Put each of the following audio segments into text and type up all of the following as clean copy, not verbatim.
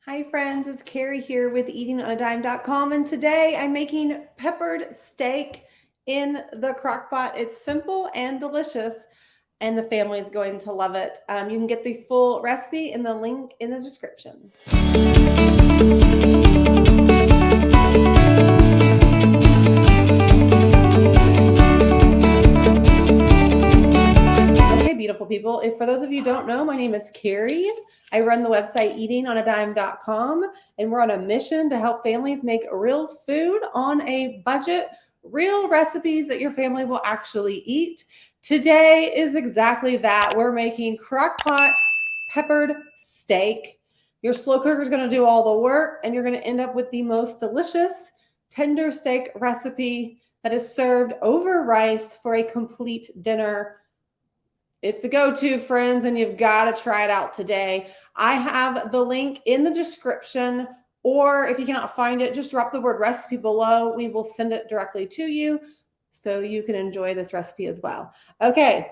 Hi friends, it's Carrie here with eatingonadime.com, and today I'm making peppered steak in the Crockpot. It's simple and delicious, and the family is going to love it. You can get the full recipe in the link in the description. Okay, beautiful people. If for those of you who don't know, my name is Carrie. I run the website eatingonadime.com, and we're on a mission to help families make real food on a budget, real recipes that your family will actually eat. Today is exactly that. We're making Crockpot peppered steak. Your slow cooker is going to do all the work, and you're going to end up with the most delicious tender steak recipe that is served over rice for a complete dinner. It's a go-to, friends, and you've got to try it out today. I have the link in the description, or if you cannot find it, just drop the word recipe below. We will send it directly to you so you can enjoy this recipe as well. Okay,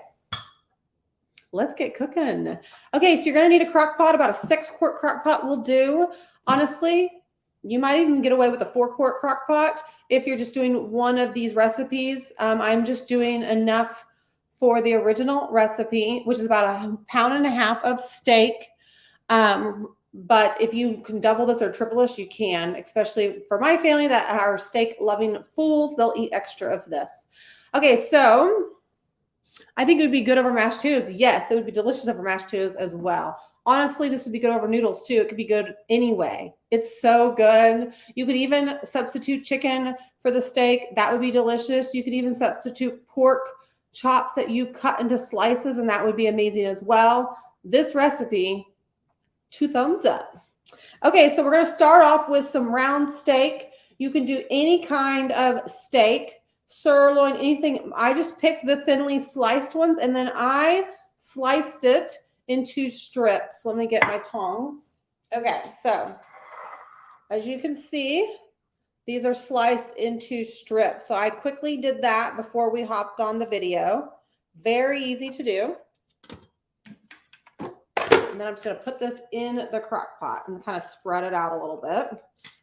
let's get cooking. Okay, so you're going to need a crock pot. About a 6-quart crock pot will do. Honestly, you might even get away with a 4-quart crock pot if you're just doing one of these recipes. I'm just doing enough for the original recipe, which is about 1.5 pounds of steak. But if you can double this or triple this, you can, especially for my family that are steak loving fools, they'll eat extra of this. Okay, so I think it would be good over mashed potatoes. Yes, it would be delicious over mashed potatoes as well. Honestly, this would be good over noodles too. It could be good anyway. It's so good. You could even substitute chicken for the steak. That would be delicious. You could even substitute pork chops that you cut into slices, and that would be amazing as well. This recipe, 2 thumbs up. Okay, so we're going to start off with some round steak. You can do any kind of steak, sirloin, anything. I just picked the thinly sliced ones, and then I sliced it into strips. Let me get my tongs. Okay, so as you can see, these are sliced into strips. So I quickly did that before we hopped on the video. Very easy to do. And then I'm just going to put this in the crock pot and kind of spread it out a little bit.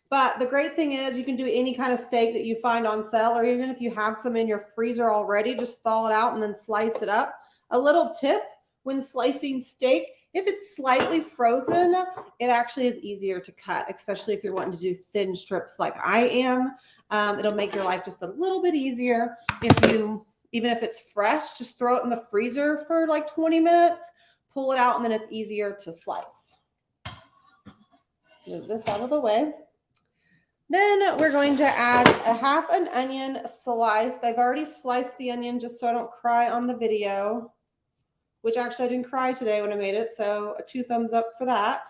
But the great thing is you can do any kind of steak that you find on sale, or even if you have some in your freezer already, just thaw it out and then slice it up. A little tip when slicing steak, if it's slightly frozen, it actually is easier to cut, especially if you're wanting to do thin strips like I am. It'll make your life just a little bit easier. Even if it's fresh, just throw it in the freezer for like 20 minutes, pull it out, and then it's easier to slice. Move this out of the way. Then we're going to add a 1/2 onion sliced. I've already sliced the onion just so I don't cry on the video, which actually I didn't cry today when I made it, so 2 thumbs up for that.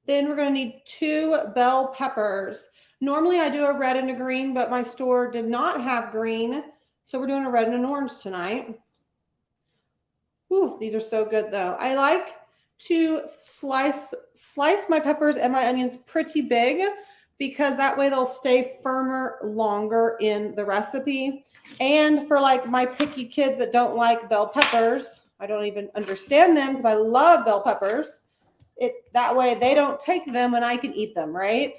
Then we're going to need 2 bell peppers. Normally I do a red and a green, but my store did not have green, so we're doing a red and an orange tonight. Ooh, these are so good though. I like to slice my peppers and my onions pretty big because that way they'll stay firmer longer in the recipe. And for like my picky kids that don't like bell peppers, I don't even understand them because I love bell peppers. That way they don't take them and I can eat them, right?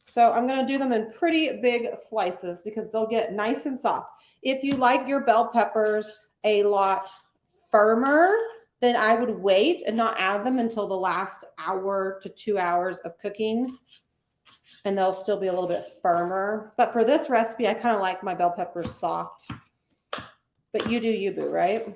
So I'm going to do them in pretty big slices because they'll get nice and soft. If you like your bell peppers a lot firmer, then I would wait and not add them until the last 1 hour to 2 hours of cooking, and they'll still be a little bit firmer. But for this recipe, I kind of like my bell peppers soft. But you do you, boo, right?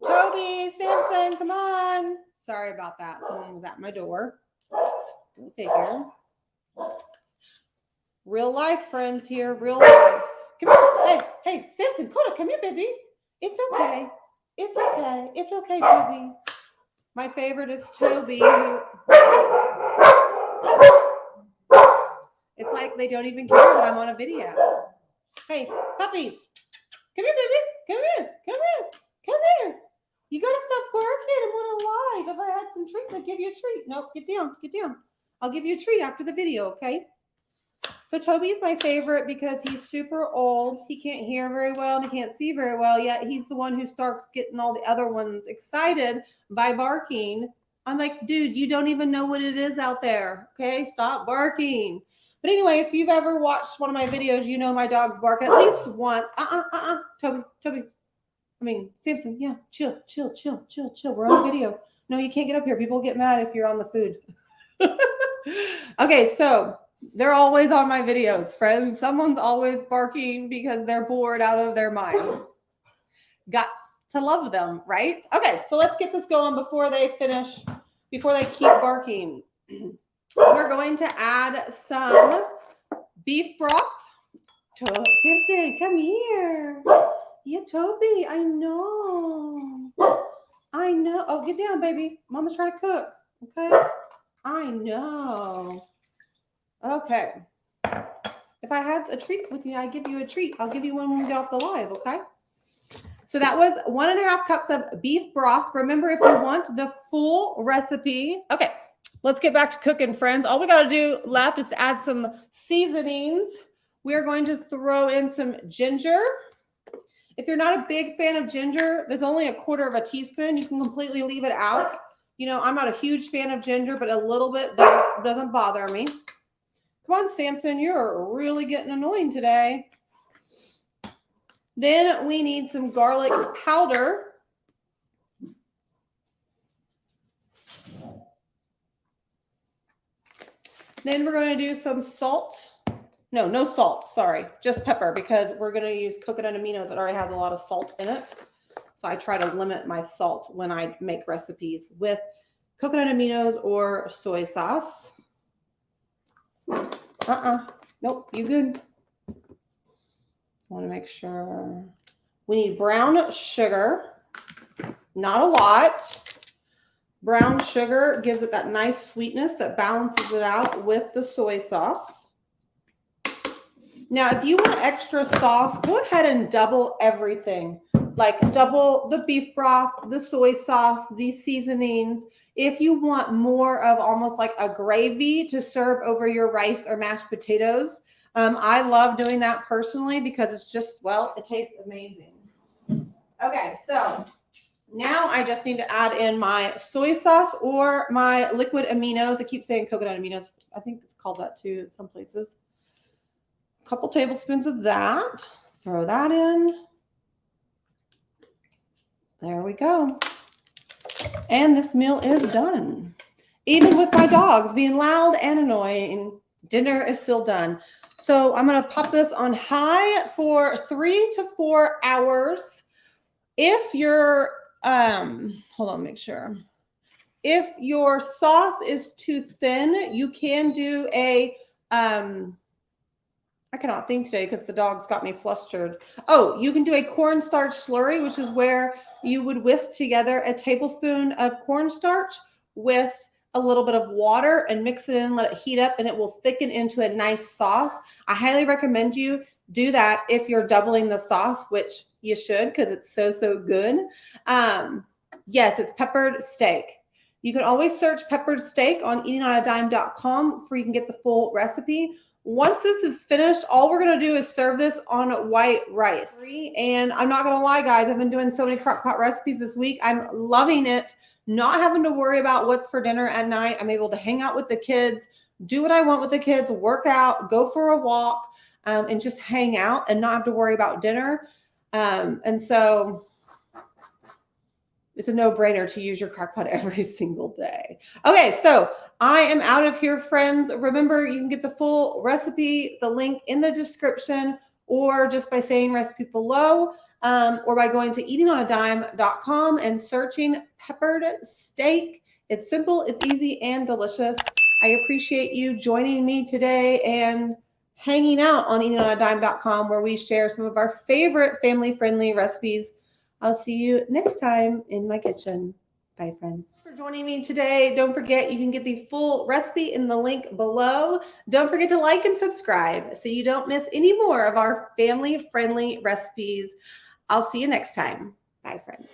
Toby, Samson, come on. Sorry about that. Someone was at my door. Go figure. Real life, friends here. Real life. Come here. Hey, Samson, Coda, come here, baby. It's okay. It's okay. It's okay, Toby. My favorite is Toby. It's like they don't even care that I'm on a video. Hey, puppies. Come here, baby. Come here. Come here. Come here. You got to stop barking. I'm on a live. If I had some treats, I'd give you a treat. Nope, get down. Get down. I'll give you a treat after the video, okay? So Toby is my favorite because he's super old. He can't hear very well and he can't see very well, yet he's the one who starts getting all the other ones excited by barking. I'm like, dude, you don't even know what it is out there, okay? Stop barking. But anyway, if you've ever watched one of my videos, you know my dogs bark at least once. Toby. I mean, Samson, yeah, chill. We're on a video. No, you can't get up here. People get mad if you're on the food. Okay, so they're always on my videos, friends. Someone's always barking because they're bored out of their mind. Got to love them, right? Okay, so let's get this going before they keep barking. We're going to add some beef broth. Samson, come here. Yeah, Toby, I know. Oh, get down, baby. Mama's trying to cook, okay? I know. Okay. If I had a treat with you, I'd give you a treat. I'll give you one when we get off the live, okay? So that was 1.5 cups of beef broth. Remember, if you want the full recipe. Okay, let's get back to cooking, friends. All we got to do left is add some seasonings. We're going to throw in some ginger. If you're not a big fan of ginger, there's only 1/4 teaspoon. You can completely leave it out. You know, I'm not a huge fan of ginger, but a little bit doesn't bother me. Come on, Samson, you're really getting annoying today. Then we need some garlic powder. Then we're going to do some salt. No salt, sorry, just pepper, because we're going to use coconut aminos. It already has a lot of salt in it. So I try to limit my salt when I make recipes with coconut aminos or soy sauce. Nope, you good. I want to make sure. We need brown sugar, not a lot. Brown sugar gives it that nice sweetness that balances it out with the soy sauce. Now, if you want extra sauce, go ahead and double everything. Like double the beef broth, the soy sauce, these seasonings. If you want more of almost like a gravy to serve over your rice or mashed potatoes, I love doing that personally because it's just, well, it tastes amazing. Okay, so now I just need to add in my soy sauce or my liquid aminos. I keep saying coconut aminos. I think it's called that too in some places. A couple tablespoons of that. Throw that in. There we go. And this meal is done. Even with my dogs being loud and annoying, dinner is still done. So I'm going to pop this on high for 3 to 4 hours. If you're, hold on, make sure. If your sauce is too thin, you can do a, I cannot think today because the dogs got me flustered. Oh, you can do a cornstarch slurry, which is where you would whisk together a tablespoon of cornstarch with a little bit of water and mix it in, let it heat up, and it will thicken into a nice sauce. I highly recommend you do that if you're doubling the sauce, which you should because it's so good. Yes, it's peppered steak. You can always search peppered steak on eatingonadime.com for you can get the full recipe. Once this is finished, all we're going to do is serve this on white rice. And I'm not going to lie, guys, I've been doing so many Crockpot recipes this week. I'm loving it. Not having to worry about what's for dinner at night. I'm able to hang out with the kids, do what I want with the kids, work out, go for a walk, and just hang out and not have to worry about dinner. And so it's a no-brainer to use your Crockpot every single day. Okay, so I am out of here, friends. Remember, you can get the full recipe, the link in the description, or just by saying recipe below, or by going to eatingonadime.com and searching peppered steak. It's simple, it's easy, and delicious. I appreciate you joining me today and hanging out on eatingonadime.com, where we share some of our favorite family-friendly recipes. I'll see you next time in my kitchen. Bye, friends. Thanks for joining me today. Don't forget, you can get the full recipe in the link below. Don't forget to like and subscribe so you don't miss any more of our family-friendly recipes. I'll see you next time. Bye, friends.